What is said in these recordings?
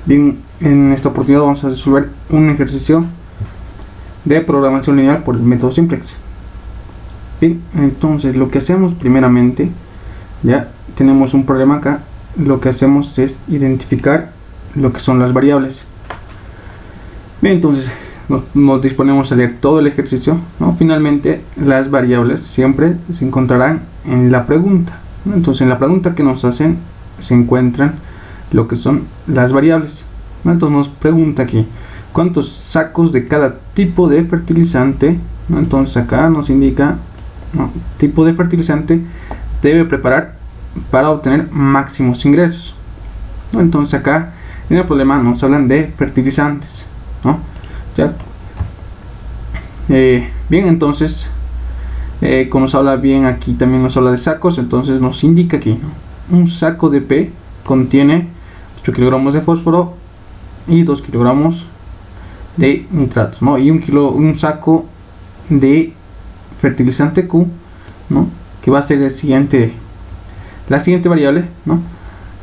Bien, en esta oportunidad vamos a resolver un ejercicio de programación lineal por el método simplex. Bien, entonces lo que hacemos primeramente, ya tenemos un problema acá, lo que hacemos es identificar lo que son las variables. Bien, entonces nos disponemos a leer todo el ejercicio, ¿no? Finalmente las variables siempre se encontrarán en la pregunta, ¿no? Entonces en la pregunta que nos hacen se encuentran lo que son las variables, ¿no? Entonces nos pregunta aquí cuántos sacos de cada tipo de fertilizante, ¿no? Entonces acá nos indica, ¿no?, tipo de fertilizante debe preparar para obtener máximos ingresos, ¿no? Entonces acá en el problema nos hablan de fertilizantes, ¿no? Ya. Bien, entonces como nos habla bien aquí, también nos habla de sacos, entonces nos indica aquí, ¿no?, un saco de P contiene 8 kilogramos de fósforo y 2 kilogramos de nitratos, ¿no? Y un saco de fertilizante Q, ¿no?, que va a ser la siguiente variable, ¿no?,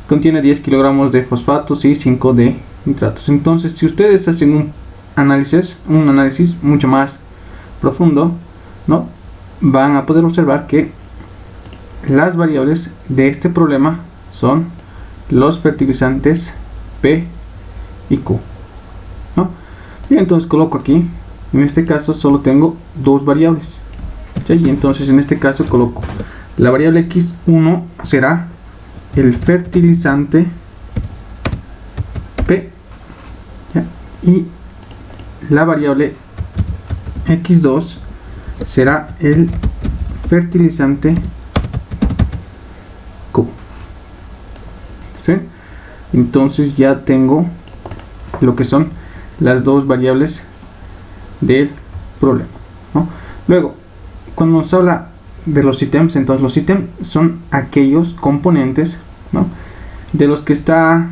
contiene 10 kilogramos de fosfatos y 5 de nitratos. Entonces, si ustedes hacen un análisis mucho más profundo, ¿no?, van a poder observar que las variables de este problema son los fertilizantes P y Q, ¿no? Y entonces coloco aquí, en este caso solo tengo dos variables, ¿sí? Y entonces en este caso coloco la variable x1 será el fertilizante P, ¿ya?, y la variable x2 será el fertilizante Q, ¿sí? Entonces ya tengo lo que son las dos variables del problema, ¿no? Luego, cuando nos habla de los ítems, entonces los ítems son aquellos componentes, ¿no?, de los que está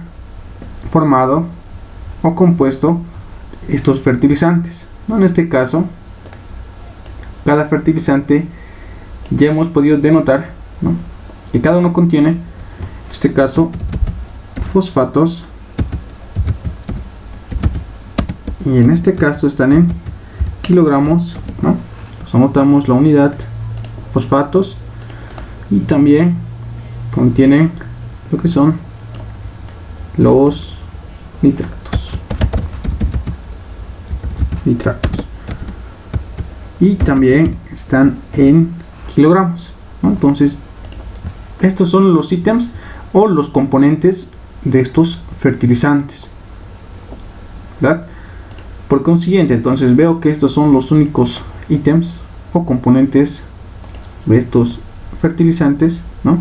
formado o compuesto estos fertilizantes, ¿no? En este caso, cada fertilizante ya hemos podido denotar, ¿no?, que cada uno contiene, en este caso, fosfatos, y en este caso están en kilogramos, ¿no? Nos anotamos la unidad, fosfatos, y también contienen lo que son los nitratos, y también están en kilogramos, ¿no? Entonces estos son los ítems o los componentes de estos fertilizantes, ¿verdad? Por consiguiente, entonces veo que estos son los únicos ítems o componentes de estos fertilizantes, ¿no?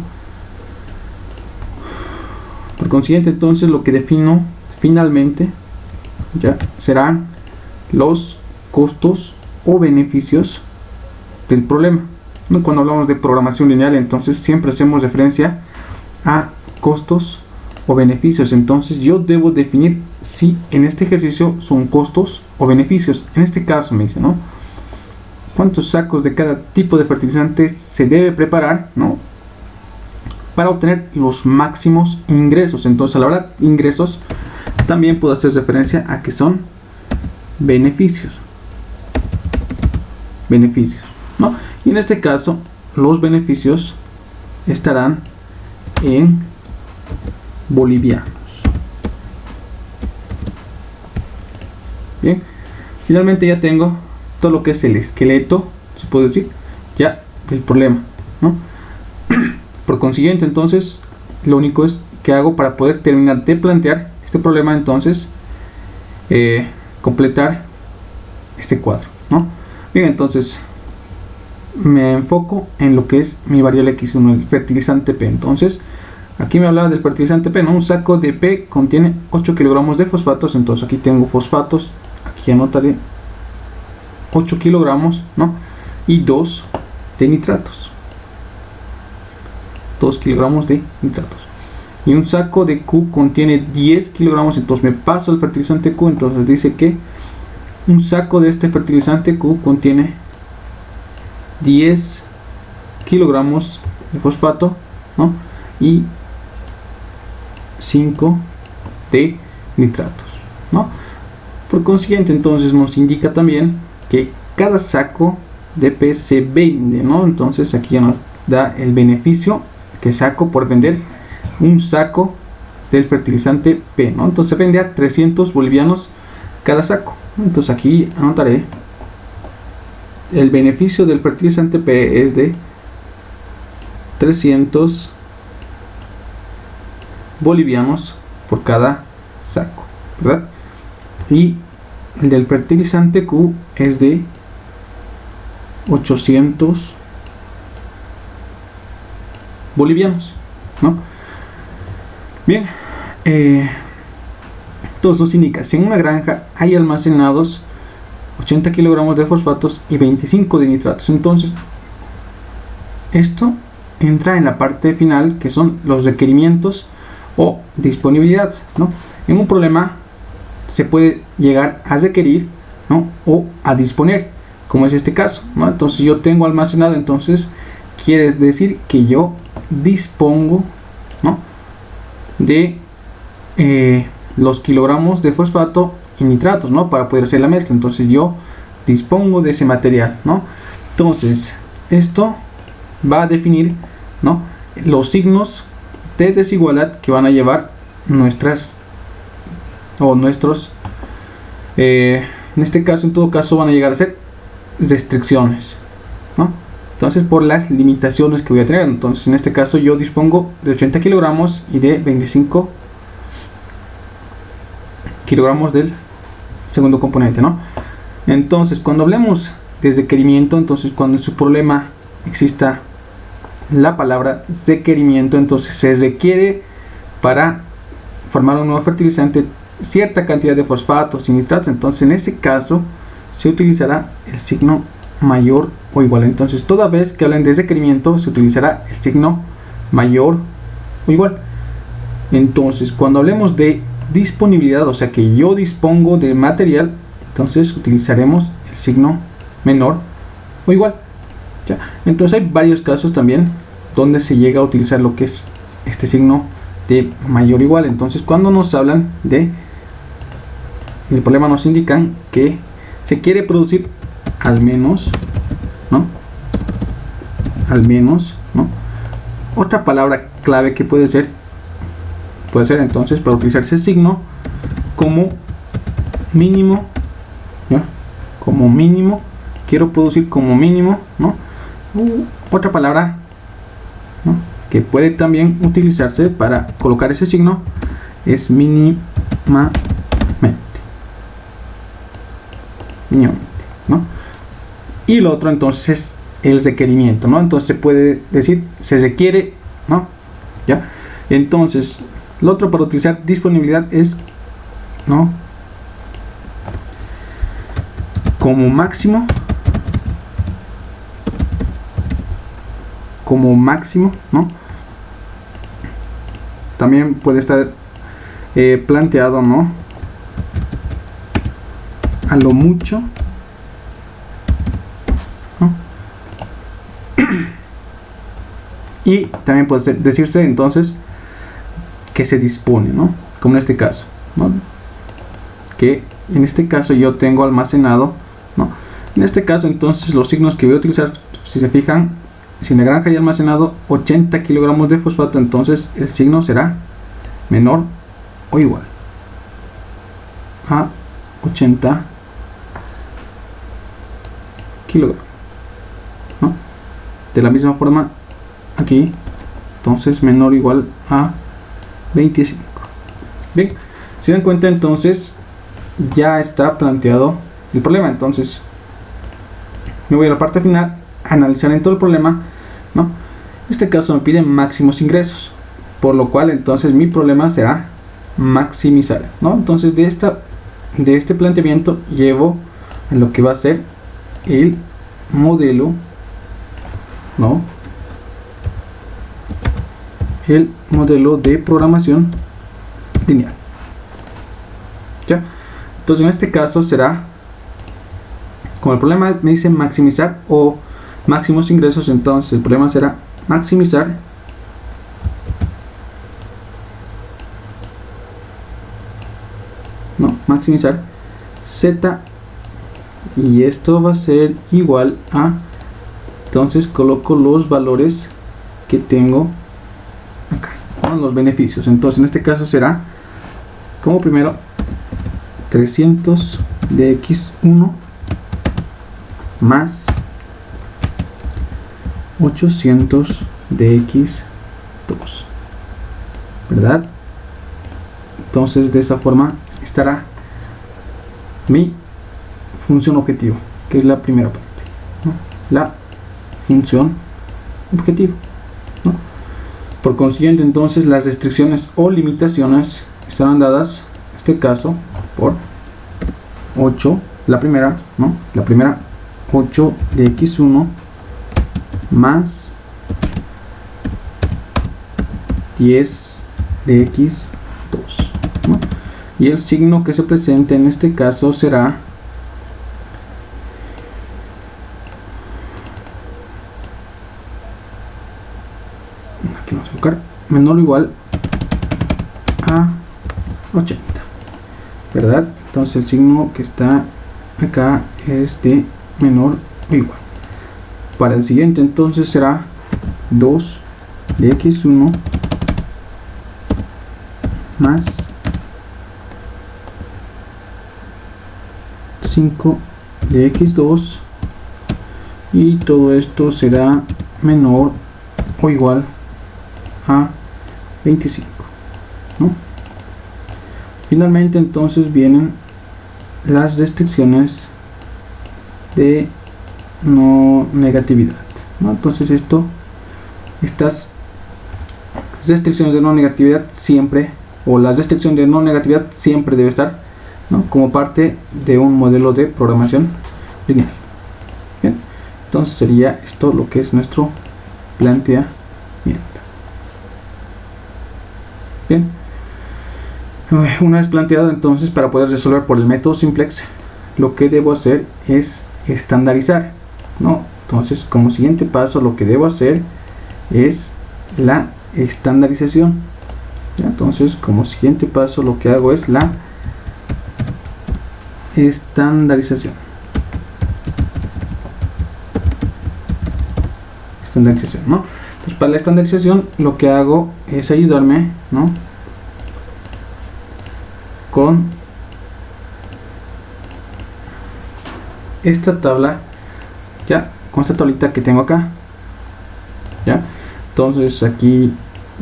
Por consiguiente, entonces lo que defino finalmente ya serán los costos o beneficios del problema, ¿no? Cuando hablamos de programación lineal, entonces siempre hacemos referencia a costos o beneficios. Entonces yo debo definir si en este ejercicio son costos o beneficios. En este caso me dice, ¿no?, cuántos sacos de cada tipo de fertilizante se debe preparar, ¿no?, para obtener los máximos ingresos. Entonces a la hora de ingresos también puedo hacer referencia a que son beneficios, ¿no? Y en este caso los beneficios estarán en bolivianos. Bien, finalmente ya tengo todo lo que es el esqueleto, se puede decir, ya del problema, ¿no? Por consiguiente, entonces lo único es que hago para poder terminar de plantear este problema, entonces completar este cuadro, ¿no? Bien, entonces me enfoco en lo que es mi variable x1, el fertilizante P. Entonces aquí me hablaba del fertilizante P, ¿no? Un saco de P contiene 8 kilogramos de fosfatos, entonces aquí tengo fosfatos, aquí anotaré 8 kilogramos, ¿no?, y 2 de nitratos, 2 kilogramos de nitratos. Y un saco de Q contiene 10 kilogramos, entonces me paso el fertilizante Q, entonces dice que un saco de este fertilizante Q contiene 10 kilogramos de fosfato, ¿no?, y 5 de nitratos, ¿no? Por consiguiente, entonces nos indica también que cada saco de P se vende, ¿no? Entonces aquí ya nos da el beneficio que saco por vender un saco del fertilizante P, ¿no? Entonces se vende a 300 bolivianos cada saco. Entonces aquí anotaré el beneficio del fertilizante P es de 300 bolivianos por cada saco, ¿verdad? Y el del fertilizante Q es de 800 bolivianos, ¿no? Bien, entonces nos indica, si en una granja hay almacenados 80 kilogramos de fosfatos y 25 de nitratos, entonces esto entra en la parte final, que son los requerimientos o disponibilidad, ¿no? En un problema se puede llegar a requerir, ¿no? O a disponer, como es este caso, ¿no? Entonces yo tengo almacenado, entonces quiere decir que yo dispongo, ¿no? De los kilogramos de fosfato y nitratos, ¿no? Para poder hacer la mezcla. Entonces yo dispongo de ese material, ¿no? Entonces esto va a definir, ¿no? Los signos de desigualdad que van a llevar nuestros, en este caso, en todo caso, van a llegar a ser restricciones, ¿no? Entonces, por las limitaciones que voy a tener. Entonces, en este caso, yo dispongo de 80 kilogramos y de 25 kilogramos del segundo componente, ¿no? Entonces, cuando hablemos de requerimiento, entonces cuando en su problema exista la palabra requerimiento, entonces se requiere para formar un nuevo fertilizante cierta cantidad de fosfatos y nitratos. Entonces en ese caso se utilizará el signo mayor o igual. Entonces toda vez que hablen de requerimiento se utilizará el signo mayor o igual. Entonces cuando hablemos de disponibilidad, o sea que yo dispongo de material, entonces utilizaremos el signo menor o igual. ¿Ya? Entonces hay varios casos también donde se llega a utilizar lo que es este signo de mayor o igual. Entonces cuando nos hablan de el problema, nos indican que se quiere producir al menos, ¿no? Al menos, ¿no? Otra palabra clave que puede ser entonces para utilizar ese signo como mínimo, ¿ya? Como mínimo, quiero producir como mínimo, ¿no? Otra palabra, ¿no? Que puede también utilizarse para colocar ese signo es mínimamente, ¿no? Y lo otro entonces es el requerimiento, ¿no? Entonces se puede decir se requiere, ¿no? ¿Ya? Entonces lo otro para utilizar disponibilidad es, ¿no? Como máximo, ¿no? También puede estar planteado, ¿no? A lo mucho, ¿no? Y también puede decirse entonces que se dispone, ¿no? Como en este caso, ¿no? Que en este caso yo tengo almacenado, ¿no? En este caso entonces los signos que voy a utilizar, si se fijan, si en la granja hay almacenado 80 kilogramos de fosfato, entonces el signo será menor o igual a 80 kilogramos, ¿no? De la misma forma aquí, entonces menor o igual a 25. Bien, si dan cuenta, entonces ya está planteado el problema. Entonces me voy a la parte final, analizar en todo el problema, ¿no? En este caso me piden máximos ingresos, por lo cual entonces mi problema será maximizar, ¿no? Entonces de este planteamiento llevo a lo que va a ser el modelo, ¿no? El modelo de programación lineal. ¿Ya? Entonces en este caso será, como el problema me dice maximizar o máximos ingresos, entonces el problema será maximizar ¿no? Maximizar z, y esto va a ser igual a, entonces coloco los valores que tengo acá, ¿no? Los beneficios. Entonces en este caso será como primero 300 de x1 más 800 de x2, ¿verdad? Entonces de esa forma estará mi función objetivo, que es la primera parte, ¿no? La función objetivo, ¿no? Por consiguiente, entonces las restricciones o limitaciones estarán dadas en este caso por 8, la primera, ¿no? La primera 8 de x1 más 10 de x2, ¿no? Y el signo que se presente en este caso será aquí vamos a buscar menor o igual a 80, ¿verdad? Entonces el signo que está acá es de menor o igual. Para el siguiente entonces será 2 de x1 más 5 de x2, y todo esto será menor o igual a 25, ¿no? Finalmente entonces vienen las restricciones de no negatividad, ¿no? Entonces estas restricciones de no negatividad siempre, o las restricciones de no negatividad siempre debe estar, ¿no? Como parte de un modelo de programación lineal. Bien, entonces sería esto lo que es nuestro planteamiento. Bien, una vez planteado, entonces para poder resolver por el método simplex, lo que debo hacer es estandarizar, ¿no? Entonces como siguiente paso lo que debo hacer es la estandarización, ¿ya? Entonces como siguiente paso lo que hago es la estandarización. ¿No? Entonces para la estandarización lo que hago es ayudarme, ¿no? Con esta tabla, ya, con esta tablita que tengo acá, ya. Entonces aquí,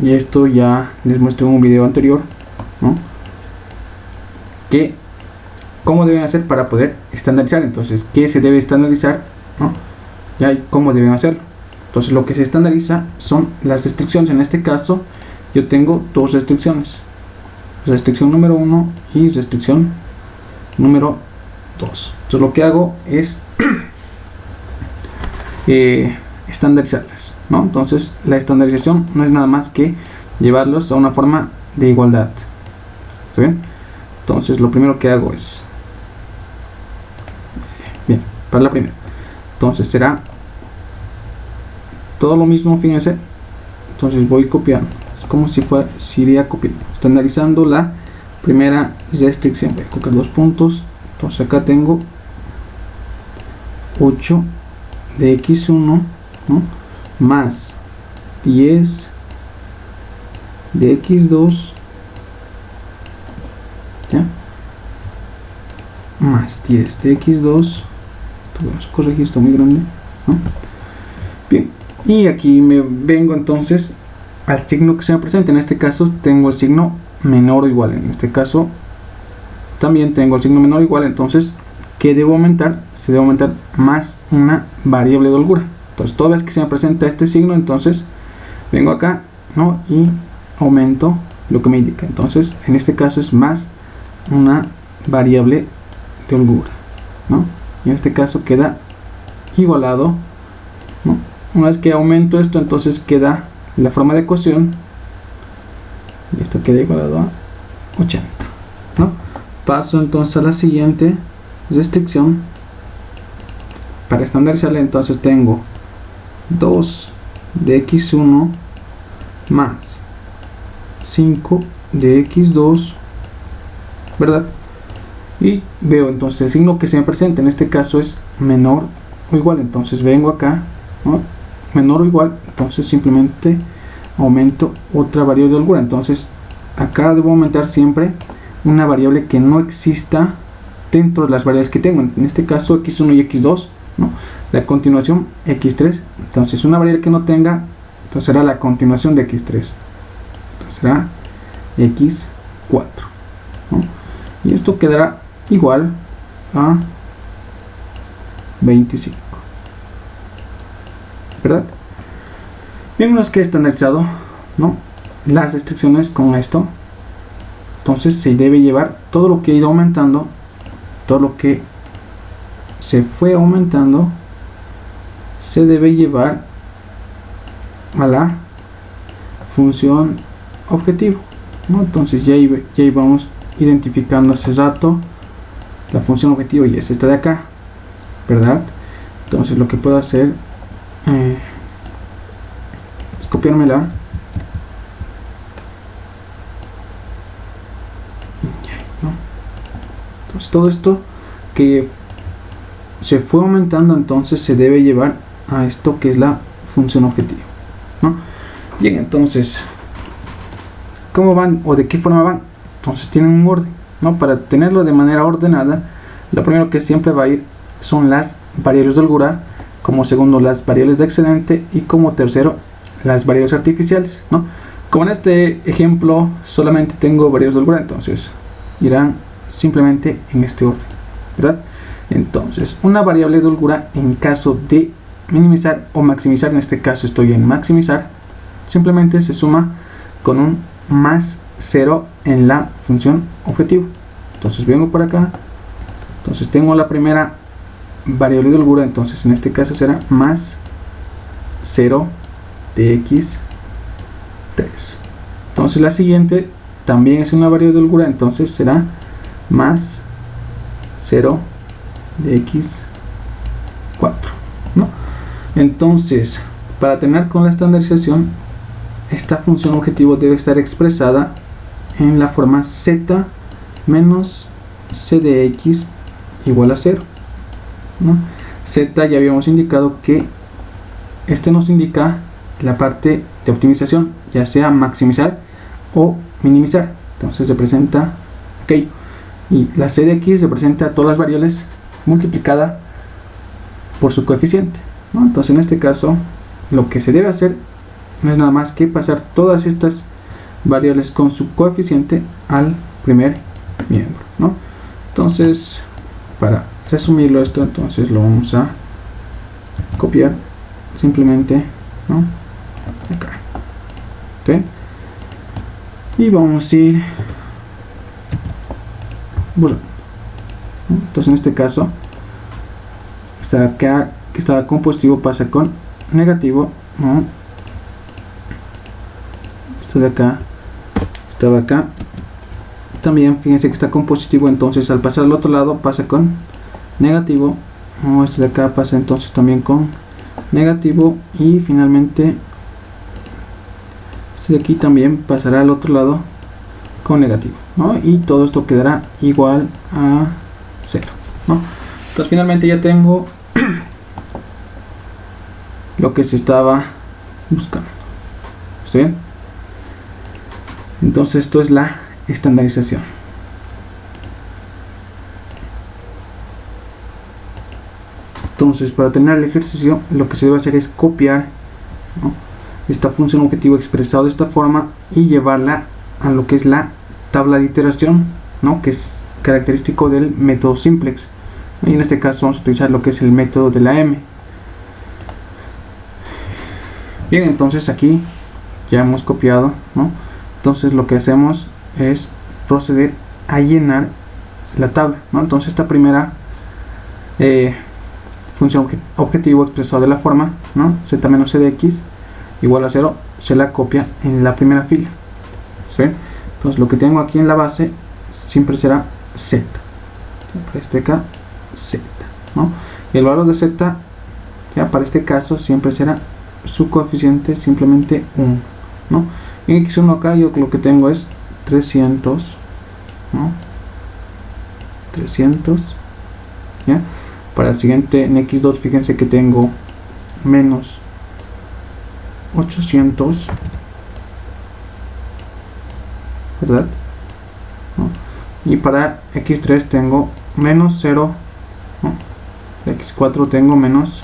y esto ya les muestro en un video anterior, ¿no? Que cómo deben hacer para poder estandarizar. Entonces qué se debe estandarizar, ¿no? Ya, y cómo deben hacerlo. Entonces lo que se estandariza son las restricciones. En este caso yo tengo dos restricciones, restricción número 1 y restricción número 2. Entonces lo que hago es estandarizarlas, ¿no? Entonces la estandarización no es nada más que llevarlos a una forma de igualdad. ¿Está bien? Entonces lo primero que hago es, bien, para la primera, entonces será todo lo mismo, fíjense. Entonces voy copiando, es como si fuera, si iría copiando, estandarizando la primera restricción. Voy a colocar dos puntos. Entonces acá tengo 8 de x1, ¿no? Más 10 de x2, ¿ya? Más 10 de x2. Vamos a corregir esto muy grande, ¿no? Bien, y aquí me vengo entonces al signo que se me presenta. En este caso tengo el signo menor o igual. En este caso también tengo el signo menor o igual. Entonces, ¿qué debo aumentar? Se debe aumentar más una variable de holgura. Entonces, toda vez que se me presenta este signo, entonces vengo acá, ¿no? Y aumento lo que me indica. Entonces, en este caso es más una variable de holgura, ¿no? Y en este caso queda igualado, ¿no? Una vez que aumento esto, entonces queda la forma de ecuación, y esto queda igualado a 80, ¿no? Paso entonces a la siguiente restricción. Para estandarizarla, entonces tengo 2 de x1 más 5 de x2, ¿verdad? y veo entonces el signo que se me presenta, en este caso es menor o igual, entonces vengo acá, ¿no? Menor o igual, entonces simplemente aumento otra variable de holgura. Entonces acá debo aumentar siempre una variable que no exista dentro de las variables que tengo, en este caso x1 y x2, ¿no? La continuación x3, entonces una variable que no tenga, entonces será la continuación de x3, entonces será x4, ¿no? Y esto quedará igual a 25, ¿verdad? Bien, una vez que he estandarizado, ¿no?, las restricciones con esto, entonces se debe llevar todo lo que he ido aumentando, todo lo que se fue aumentando, se debe llevar a la función objetivo, ¿no? Entonces ya íbamos identificando hace rato la función objetivo, y es esta de acá, ¿verdad? Entonces lo que puedo hacer es copiármela, ¿no? Entonces todo esto que se fue aumentando, entonces se debe llevar a esto que es la función objetivo, ¿no? Bien, entonces, ¿cómo van o de qué forma van? Entonces tienen un orden, ¿no? Para tenerlo de manera ordenada, lo primero que siempre va a ir son las variables de holgura, como segundo las variables de excedente, y como tercero las variables artificiales, ¿no? Como en este ejemplo solamente tengo variables de holgura, entonces irán simplemente en este orden, ¿verdad? Entonces una variable de holgura, en caso de minimizar o maximizar, en este caso estoy en maximizar, simplemente se suma con un más 0 en la función objetivo. Entonces vengo por acá, entonces tengo la primera variable de holgura, entonces en este caso será más 0 de x3. Entonces la siguiente también es una variable de holgura, entonces será más 0 de x4, ¿no? Entonces, para terminar con la estandarización, esta función objetivo debe estar expresada en la forma z menos c de x igual a 0, ¿no? Z ya habíamos indicado que este nos indica la parte de optimización, ya sea maximizar o minimizar, entonces representa aquello, y la c de x representa todas las variables multiplicada por su coeficiente, ¿no? Entonces en este caso lo que se debe hacer no es nada más que pasar todas estas variables con su coeficiente al primer miembro, ¿no? Entonces, para resumirlo esto, entonces lo vamos a copiar simplemente, ¿no?, acá, ¿okay? Y vamos a ir borrando, ¿no? Entonces en este caso está acá, que estaba con positivo, pasa con negativo, ¿no? Esto de acá estaba acá, también fíjense que está con positivo, entonces al pasar al otro lado pasa con negativo, ¿no? Esto de acá pasa entonces también con negativo, y finalmente este de aquí también pasará al otro lado con negativo, ¿no? Y todo esto quedará igual a 0, ¿no? Entonces finalmente ya tengo lo que se estaba buscando. ¿Está bien? Entonces esto es la estandarización. Entonces, para terminar el ejercicio, lo que se debe hacer es copiar, ¿no?, esta función objetivo expresado de esta forma y llevarla a lo que es la tabla de iteración, ¿no?, que es característico del método simplex. Y en este caso vamos a utilizar lo que es el método de la M. Bien, entonces aquí ya hemos copiado, ¿no? Entonces lo que hacemos es proceder a llenar la tabla, ¿no? Entonces esta primera función objetivo expresado de la forma, ¿no?, z menos c de x igual a 0, se la copia en la primera fila, ¿sí? Entonces lo que tengo aquí en la base siempre será z, para este acá z, ¿no? Y el valor de z, ya para este caso, siempre será su coeficiente simplemente 1, ¿no? En x1 acá yo lo que tengo es 300, ¿no?, 300, ¿ya? Para el siguiente en x2 fíjense que tengo menos 800, ¿verdad? ¿No? Y para x3 tengo menos 0, ¿no? X4 tengo menos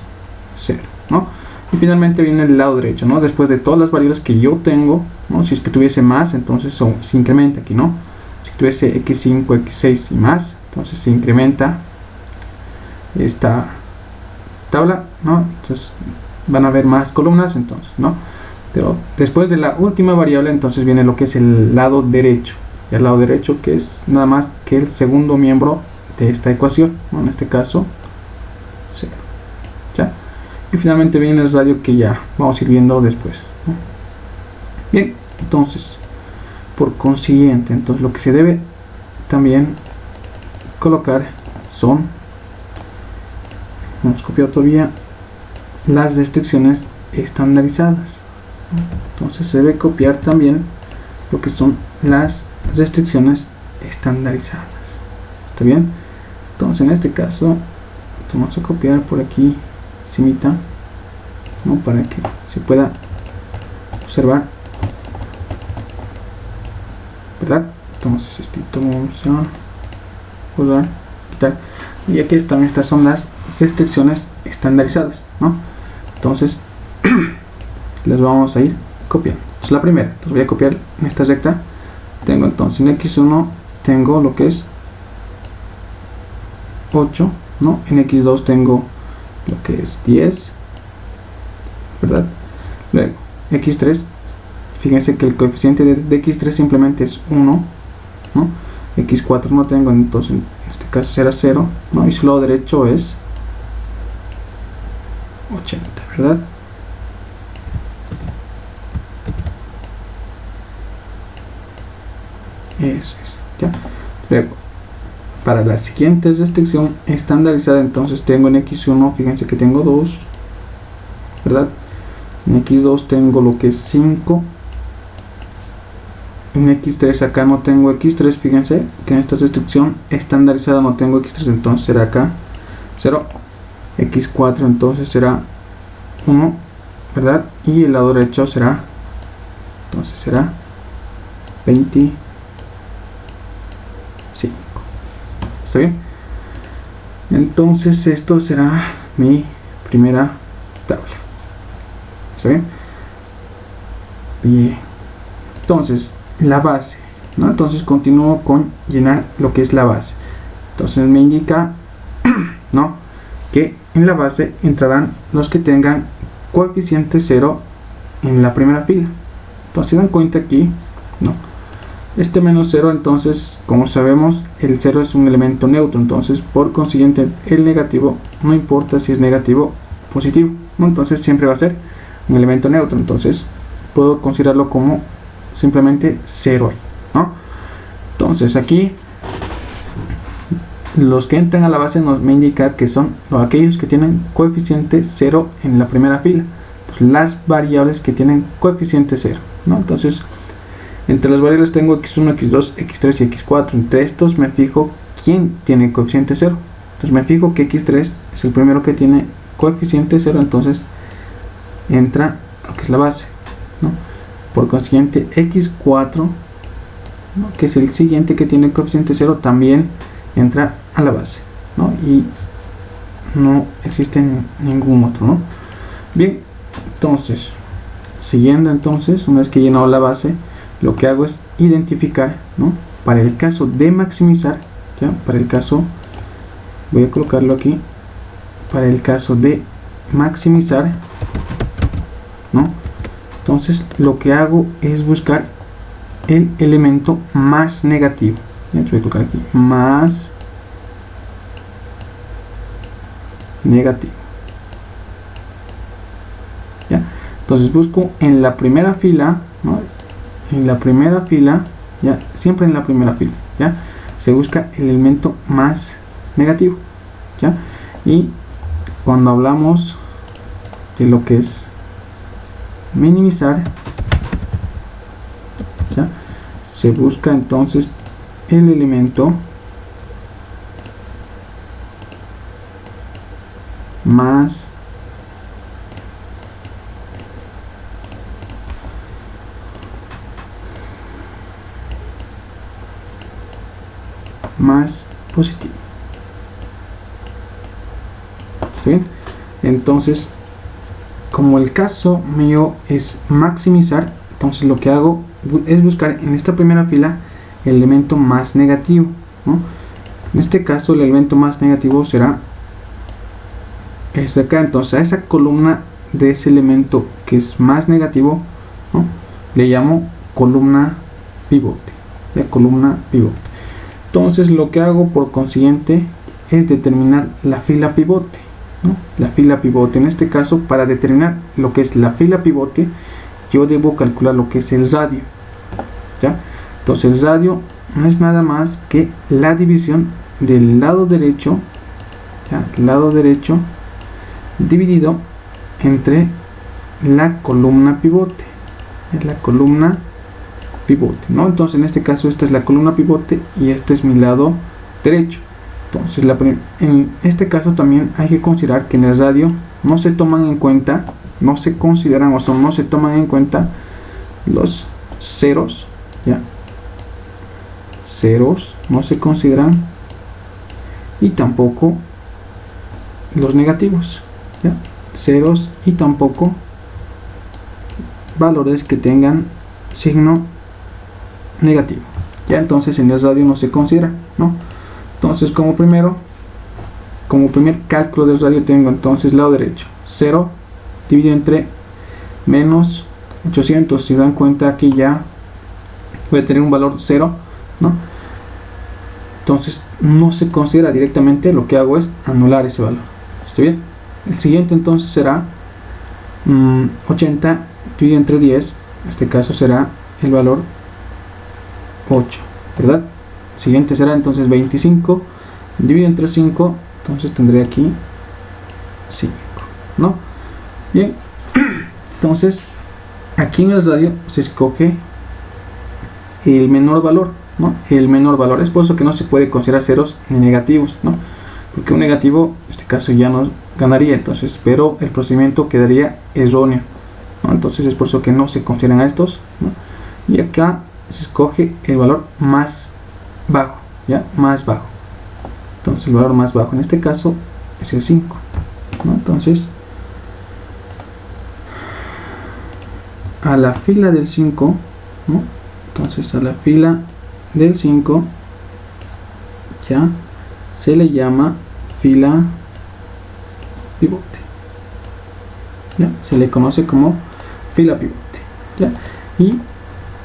0, ¿no? Y finalmente viene el lado derecho, ¿no? Después de todas las variables que yo tengo, ¿no? Si es que tuviese más, entonces se incrementa aquí, ¿no? Si tuviese x5, x6 y más, entonces se incrementa esta tabla, ¿no? Entonces van a haber más columnas, entonces, ¿no? Pero después de la última variable, entonces viene lo que es el lado derecho. Y el lado derecho, que es nada más que el segundo miembro de esta ecuación, ¿no? En este caso 0, ¿ya? Y finalmente viene el radio, que ya vamos a ir viendo después, ¿no? Bien, entonces por consiguiente, entonces lo que se debe también colocar son, hemos copiado todavía, las restricciones estandarizadas. Entonces se debe copiar también lo que son las restricciones estandarizadas. ¿Está bien? Entonces en este caso vamos a copiar por aquí encimita, ¿no? Para que se pueda observar, ¿verdad? Entonces esto vamos a poder quitar, y aquí están, estas son las restricciones estandarizadas, ¿no? Entonces les vamos a ir copiando. Es la primera, entonces voy a copiar en esta recta. Tengo entonces en x1 tengo lo que es 8, ¿no? En x2 tengo lo que es 10, ¿verdad? Luego x3, fíjense que el coeficiente de x3 simplemente es 1, ¿no? x4 no tengo, entonces en este caso será 0, ¿no? Y su lado derecho es 80, ¿verdad? Eso es, ya. Luego, para la siguiente restricción estandarizada, entonces tengo en x1, fíjense que tengo 2, ¿verdad? En x2 tengo lo que es 5. En x3 acá no tengo x3, fíjense que en esta restricción estandarizada no tengo x3, entonces será acá 0. x4 entonces será 1, ¿verdad? Y el lado derecho será, entonces será 25. ¿Está bien? Entonces esto será mi primera tabla. ¿Está bien? Bien. Entonces la base, ¿no? Entonces continúo con llenar lo que es la base. Entonces me indica, ¿no?, que en la base entrarán los que tengan coeficiente 0 en la primera fila. Entonces se dan cuenta aquí, ¿no? Este menos 0, entonces como sabemos el 0 es un elemento neutro, entonces por consiguiente el negativo no importa si es negativo o positivo, ¿no? Entonces siempre va a ser un elemento neutro, entonces puedo considerarlo como simplemente 0, ¿no? Entonces aquí los que entran a la base me indica que son aquellos que tienen coeficiente 0 en la primera fila. Entonces, las variables que tienen coeficiente 0, ¿no? Entonces entre las variables tengo x1, x2, x3 y x4. Entre estos me fijo quién tiene coeficiente 0. Entonces me fijo que x3 es el primero que tiene coeficiente 0, entonces entra lo que es la base, ¿no? Por consiguiente x4, ¿no?, que es el siguiente que tiene coeficiente 0, también entra a la base, ¿no? Y no existe ningún otro, ¿no? Bien, entonces siguiendo, entonces una vez que he llenado la base, lo que hago es identificar, ¿no?, para el caso de maximizar, ¿ya? Para el caso, voy a colocarlo aquí, para el caso de maximizar, ¿no? Entonces lo que hago es buscar el elemento más negativo. Voy a colocar aquí más negativo, ¿ya? Entonces busco en la primera fila, ¿no? En la primera fila, ya, siempre en la primera fila, ya, se busca el elemento más negativo, ya. Y cuando hablamos de lo que es minimizar, ya, se busca entonces el elemento más positivo. ¿Está bien? Entonces, como el caso mío es maximizar, entonces lo que hago es buscar en esta primera fila el elemento más negativo, ¿no? En este caso el elemento más negativo será este de acá. Entonces a esa columna de ese elemento que es más negativo, ¿no?, le llamo columna pivote, ¿ya? Columna pivote. Entonces lo que hago por consiguiente es determinar la fila pivote, ¿no? La fila pivote. En este caso, para determinar lo que es la fila pivote, yo debo calcular lo que es el radio, ¿ya? Entonces el radio no es nada más que la división del lado derecho, ¿ya?, lado derecho dividido entre la columna pivote. Es la columna pivote, ¿no? Entonces en este caso esta es la columna pivote y este es mi lado derecho. Entonces en este caso también hay que considerar que en el radio no se toman en cuenta, no se consideran o no se toman en cuenta los ceros, ¿ya? Ceros no se consideran, y tampoco los negativos, ¿ya? Ceros y tampoco valores que tengan signo negativo, ¿ya? Entonces en el radio no se considera, ¿no? Entonces como primer cálculo del radio tengo entonces lado derecho 0 dividido entre menos 800. Si dan cuenta, aquí ya voy a tener un valor 0, ¿no? Entonces no se considera directamente. Lo que hago es anular ese valor. ¿Está bien? El siguiente entonces será 80 dividido entre 10. En este caso será el valor 8, ¿verdad? El siguiente será entonces 25 dividido entre 5. Entonces tendré aquí 5, ¿no? Bien, entonces aquí en el radio se escoge el menor valor, ¿no? El menor valor. Es por eso que no se puede considerar ceros ni negativos, ¿no? Porque un negativo en este caso ya nos ganaría, entonces, pero el procedimiento quedaría erróneo, ¿no? Entonces es por eso que no se consideran a estos, ¿no? Y acá se escoge el valor más bajo, ¿ya? Más bajo. Entonces el valor más bajo en este caso es el 5, ¿no? Entonces a la fila del 5, ¿no? Entonces a la fila del 5 ya se le llama fila pivote, ¿ya? Se le conoce como fila pivote, ¿ya? Y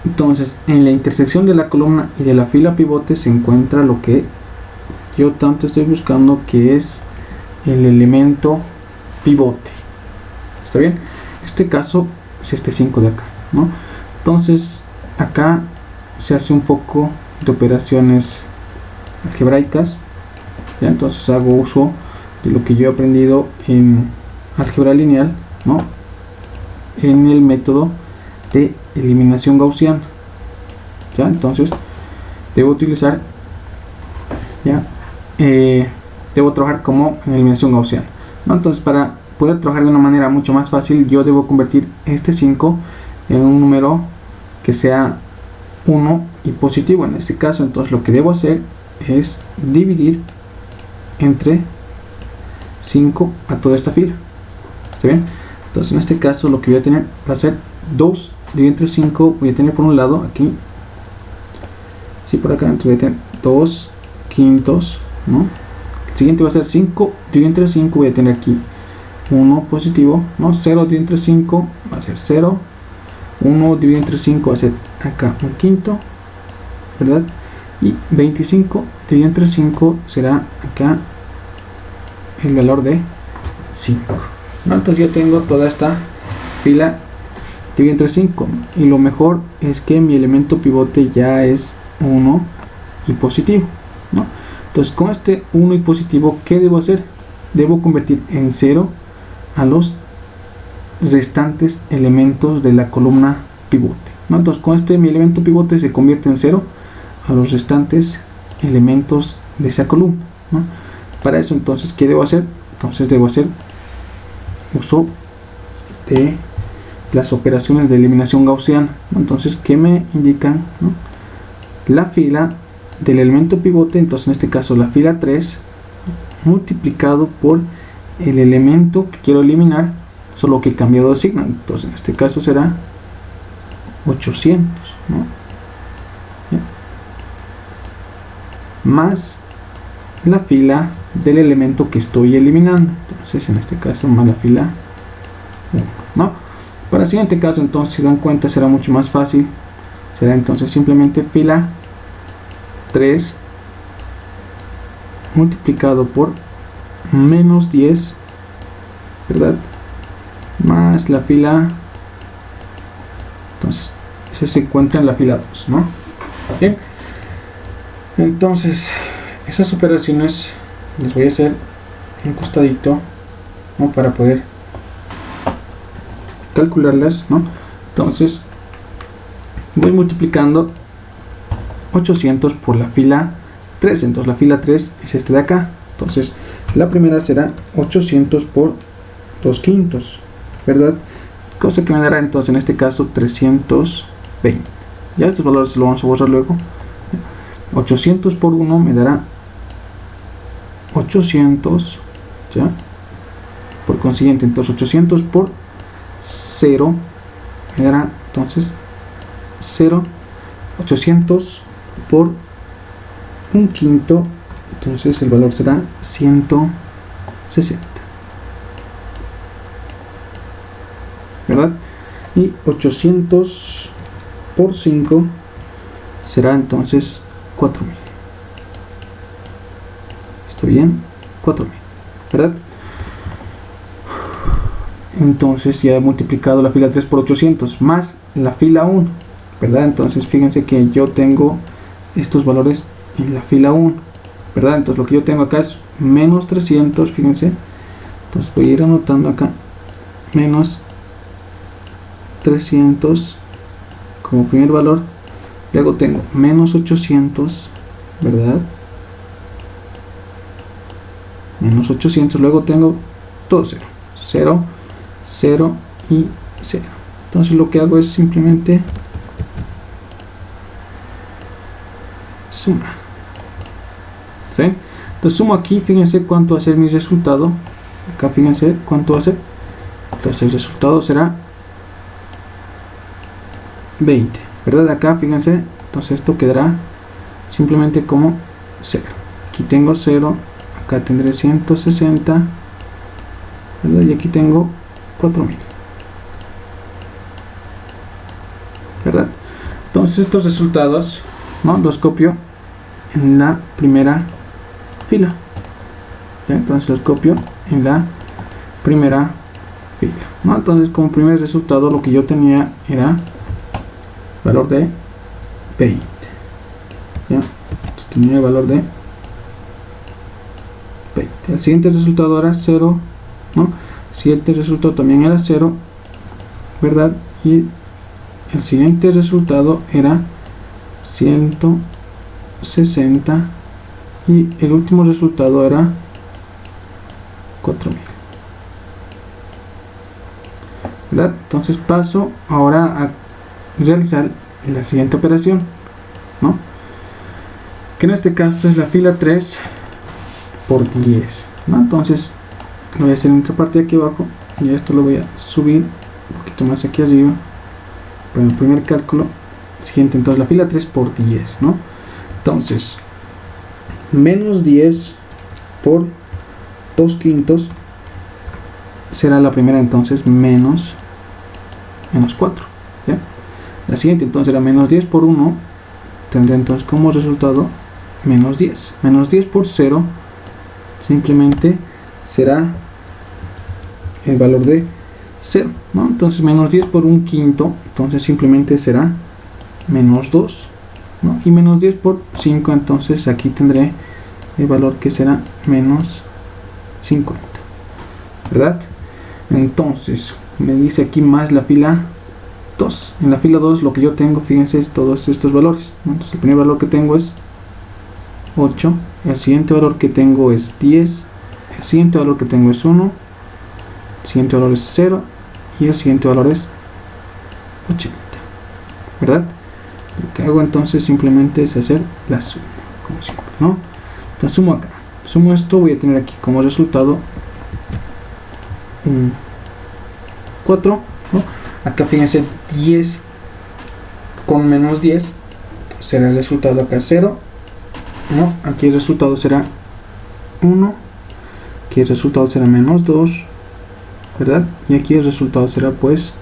entonces en la intersección de la columna y de la fila pivote se encuentra lo que yo tanto estoy buscando, que es el elemento pivote. ¿Está bien? En este caso es este 5 de acá, ¿no? Entonces acá se hace un poco de operaciones algebraicas, ¿ya? Entonces hago uso de lo que yo he aprendido en álgebra lineal, ¿no?, en el método de eliminación gaussiana, ¿ya? Entonces debo utilizar, ¿ya? Debo trabajar como en eliminación gaussiana, ¿no? Entonces para poder trabajar de una manera mucho más fácil, yo debo convertir este 5 en un número que sea 1 y positivo en este caso. Entonces lo que debo hacer es dividir entre 5 a toda esta fila. ¿Está bien? Entonces en este caso lo que voy a tener va a ser 2 dividido entre 5. Voy a tener por un lado aquí, sí, por acá, entonces voy a tener 2 quintos, ¿no? El siguiente va a ser 5 dividido entre 5. Voy a tener aquí 1 positivo, ¿no? 0 dividido entre 5 va a ser 0. 1 dividido entre 5 va a ser acá un quinto, ¿verdad? Y 25 dividido entre 5 será acá el valor de 5, ¿no? Entonces ya tengo toda esta fila dividido entre 5, y lo mejor es que mi elemento pivote ya es 1 y positivo, ¿no? Entonces con este 1 y positivo, ¿qué debo hacer? Debo convertir en 0 a los restantes elementos de la columna pivote, ¿no? Entonces con este mi elemento pivote se convierte en 0 a los restantes elementos de esa columna, ¿no? Para eso entonces, ¿qué debo hacer? Entonces debo hacer uso de las operaciones de eliminación gaussiana. Entonces, ¿qué me indican, ¿no? La fila del elemento pivote, entonces en este caso la fila 3 multiplicado por el elemento que quiero eliminar, solo que he cambiado de signo. Entonces en este caso será 800, ¿no? Más la fila del elemento que estoy eliminando, entonces en este caso más la fila 1, ¿no? Para el siguiente caso, entonces, si dan cuenta, será mucho más fácil. Será entonces simplemente fila 3 multiplicado por menos 10, ¿verdad? Más la fila, entonces ese se encuentra en la fila 2, ¿no? Bien, entonces esas operaciones les voy a hacer un costadito, ¿no? Para poder calcularlas, ¿no? Entonces voy multiplicando 800 por la fila 3, entonces la fila 3 es este de acá, entonces la primera será 800 por 2/5, ¿verdad? Cosa que me dará entonces en este caso 320. Ya estos valores los vamos a borrar luego. 800 por 1 me dará 800, ¿ya? Por consiguiente, entonces 800 por 0 me dará entonces 0. 800 por 1/5, entonces el valor será 160, ¿verdad? Y 800 por 5 será entonces 4000. ¿Está bien? 4000, ¿verdad? Entonces ya he multiplicado la fila 3 por 800 más la fila 1, ¿verdad? Entonces fíjense que yo tengo estos valores en la fila 1, ¿verdad? Entonces lo que yo tengo acá es menos 300, fíjense. Entonces voy a ir anotando acá menos 300 como primer valor. Luego tengo menos 800, ¿verdad? Menos 800, luego tengo todo 0, 0, 0 y 0. Entonces lo que hago es simplemente suma, ¿sí? Entonces sumo aquí, fíjense cuánto va a ser mi resultado. Acá fíjense cuánto va a ser. Entonces el resultado será 20, ¿verdad? Acá fíjense, entonces esto quedará simplemente como 0. Aquí tengo 0, acá tendré 160, ¿verdad? Y aquí tengo 4000, ¿verdad? Entonces estos resultados, ¿no? Los copio en la primera fila, ¿ya? Entonces los copio en la primera fila, ¿no? Entonces como primer resultado lo que yo tenía era valor de 20, ¿ya? Entonces tenía el valor de 20. El siguiente resultado era 0, ¿no? El siguiente resultado también era 0, ¿verdad? Y el siguiente resultado era 160 y el último resultado era 4000, ¿verdad? Entonces paso ahora a realizar la siguiente operación, ¿no? Que en este caso es la fila 3 por 10, ¿no? Entonces lo voy a hacer en esta parte de aquí abajo y esto lo voy a subir un poquito más aquí arriba para el primer cálculo siguiente. Entonces la fila 3 por 10, ¿no? Entonces menos 10 por 2/5 será la primera, entonces menos 4, ¿ya? La siguiente entonces era menos 10 por 1, tendré entonces como resultado menos 10. Menos 10 por 0 simplemente será el valor de 0, ¿no? Entonces menos 10 por 1/5, entonces simplemente será menos 2, ¿no? Y menos 10 por 5, entonces aquí tendré el valor que será menos 50, ¿verdad? Entonces me dice aquí más la fila 2. En la fila 2 lo que yo tengo, fíjense, es todos estos valores, ¿no? Entonces el primer valor que tengo es 8, el siguiente valor que tengo es 10, el siguiente valor que tengo es 1, el siguiente valor es 0 y el siguiente valor es 80, ¿verdad? Lo que hago entonces simplemente es hacer la suma, como siempre, ¿no? La sumo acá, sumo esto, voy a tener aquí como resultado 4, ¿no? Acá fíjense 10 con menos 10, será el resultado acá 0, ¿no? Aquí el resultado será 1, aquí el resultado será menos 2, ¿verdad? Y aquí el resultado será pues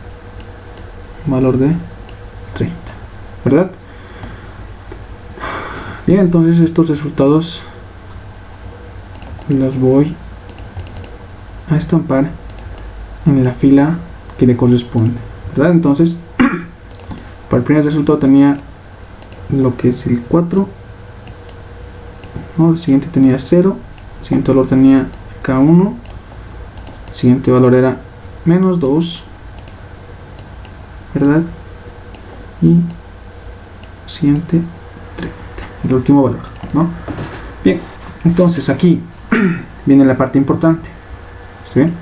un valor de 30, ¿verdad? Bien, entonces estos resultados los voy a estampar en la fila que le corresponde, ¿verdad? Entonces para el primer resultado tenía lo que es el 4, ¿no? El siguiente tenía 0, el siguiente valor tenía K1, el siguiente valor era menos 2, ¿verdad? Y el siguiente 30, el último valor, ¿no? Bien, entonces aquí viene la parte importante, ¿está bien?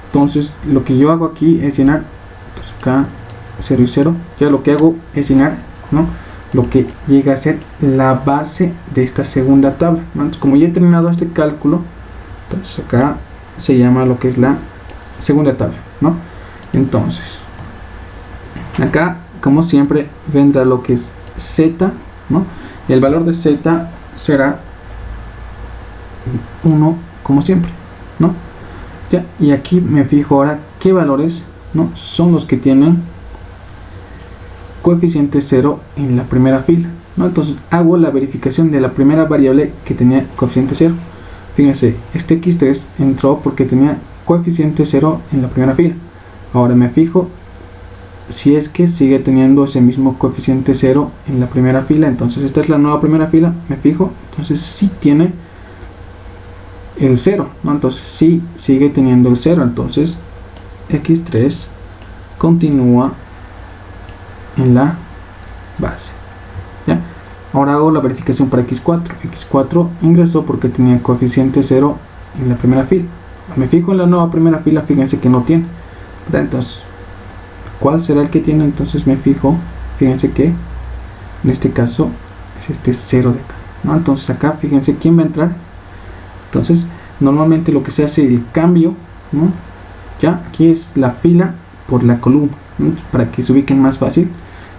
Entonces lo que yo hago aquí es llenar, entonces acá 0 y 0, ya lo que hago es llenar, ¿no? Lo que llega a ser la base de esta segunda tabla, ¿no? Entonces, como ya he terminado este cálculo, entonces acá se llama lo que es la segunda tabla, ¿no? Entonces acá como siempre vendrá lo que es z, ¿no? Y el valor de z será 1 como siempre, ¿no? Ya, y aquí me fijo ahora qué valores, ¿no? Son los que tienen coeficiente 0 en la primera fila, ¿no? Entonces hago la verificación de la primera variable que tenía coeficiente 0. Fíjense, este x3 entró porque tenía coeficiente 0 en la primera fila. Ahora me fijo si es que sigue teniendo ese mismo coeficiente 0 en la primera fila. Entonces esta es la nueva primera fila, me fijo, entonces sí tiene el 0, ¿no? Entonces sí sigue teniendo el 0, entonces x3 continúa en la base, ¿ya? Ahora hago la verificación para x4. x4 ingresó porque tenía coeficiente 0 en la primera fila. Me fijo en la nueva primera fila, fíjense que no tiene, ¿verdad? Entonces, ¿cuál será el que tiene? Entonces me fijo, fíjense que en este caso es este 0 de acá, ¿no? Entonces acá fíjense quién va a entrar. Entonces normalmente lo que se hace el cambio, ¿no? Ya aquí es la fila por la columna, ¿no? Para que se ubiquen más fácil,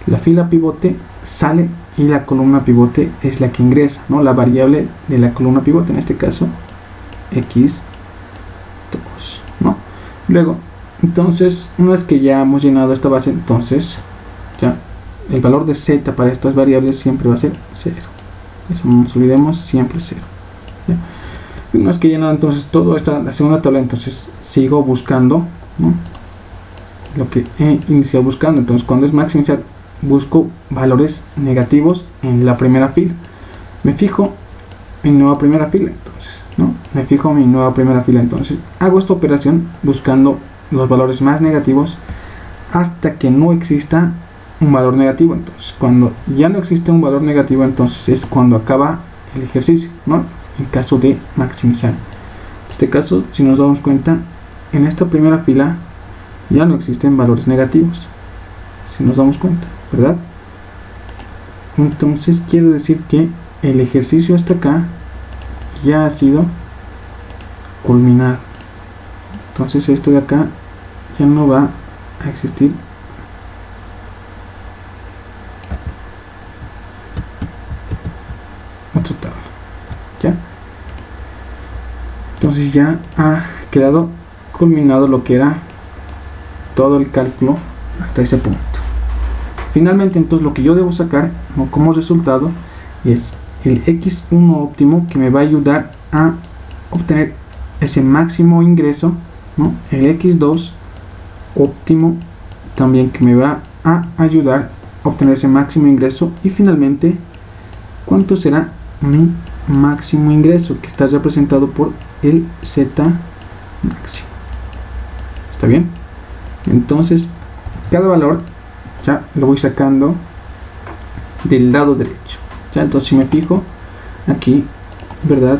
la fila pivote sale y la columna pivote es la que ingresa, ¿no? La variable de la columna pivote, en este caso x2, ¿no? Luego, entonces una vez que ya hemos llenado esta base, entonces ya el valor de z para estas variables siempre va a ser 0, eso no nos olvidemos, siempre 0, ¿ya? Y una vez que he llenado entonces todo la segunda tabla, entonces sigo buscando, ¿no? Lo que he iniciado buscando. Entonces cuando es maximizar, busco valores negativos en la primera fila. Me fijo en nueva primera fila, entonces, ¿no? Me fijo en mi nueva primera fila, entonces hago esta operación buscando los valores más negativos hasta que no exista un valor negativo. Entonces cuando ya no existe un valor negativo, entonces es cuando acaba el ejercicio, ¿no? En caso de maximizar. En este caso, si nos damos cuenta, en esta primera fila ya no existen valores negativos, si nos damos cuenta, ¿verdad? Entonces quiere decir que el ejercicio hasta acá ya ha sido culminado. Entonces esto de acá ya no va a existir otra tabla, ¿ya? Entonces ya ha quedado culminado lo que era todo el cálculo hasta ese punto. Finalmente, entonces lo que yo debo sacar, ¿no?, como resultado es el x1 óptimo, que me va a ayudar a obtener ese máximo ingreso, ¿no? El x2 óptimo también, que me va a ayudar a obtener ese máximo ingreso. Y finalmente, ¿cuánto será mi máximo ingreso? Que está representado por el z máximo. ¿Está bien? Entonces cada valor ya lo voy sacando del lado derecho, ya. Entonces si me fijo aquí, ¿verdad?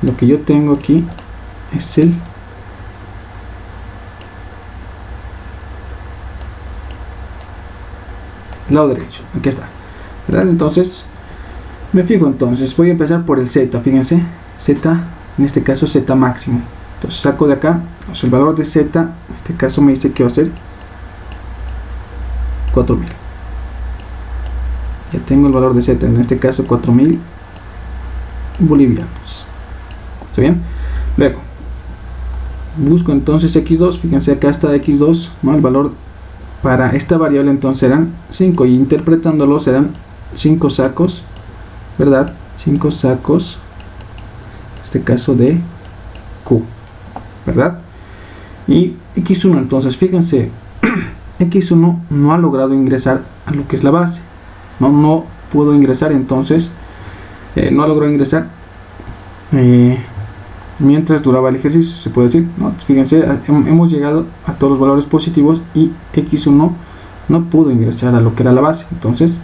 Lo que yo tengo aquí es el lado derecho, aquí está, ¿verdad? Entonces me fijo, entonces voy a empezar por el z, fíjense, z, en este caso z máximo. Entonces saco de acá, o sea, el valor de z, en este caso me dice que va a ser 4000. Ya tengo el valor de z, en este caso 4000 bolivianos. ¿Está bien? Luego busco entonces x2, fíjense acá está x2, ¿no? El valor para esta variable entonces serán 5 y interpretándolo serán 5 sacos, ¿verdad? 5 sacos, en este caso de Q, ¿verdad? Y x1, entonces fíjense, x1 no ha logrado ingresar a lo que es la base, no pudo ingresar, entonces no ha logrado ingresar mientras duraba el ejercicio, se puede decir, ¿no? Fíjense, hemos llegado a todos los valores positivos y x1 no pudo ingresar a lo que era la base. Entonces,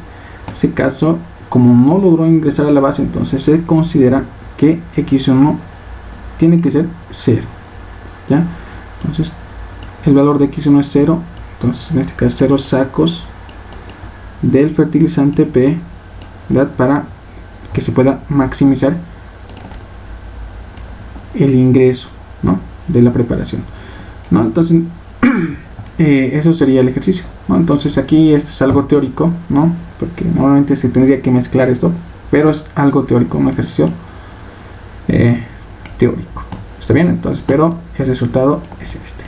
en este caso, como no logró ingresar a la base, entonces se considera que x1 tiene que ser 0, ¿ya? Entonces, el valor de x1 es 0, entonces en este caso 0 sacos del fertilizante P, ¿verdad? Para que se pueda maximizar el ingreso, ¿no? De la preparación, ¿no? Entonces eso sería el ejercicio, ¿no? Entonces aquí esto es algo teórico, ¿no? Porque normalmente se tendría que mezclar esto, pero es algo teórico, un ejercicio teórico. ¿Está bien? Entonces, pero el resultado es este.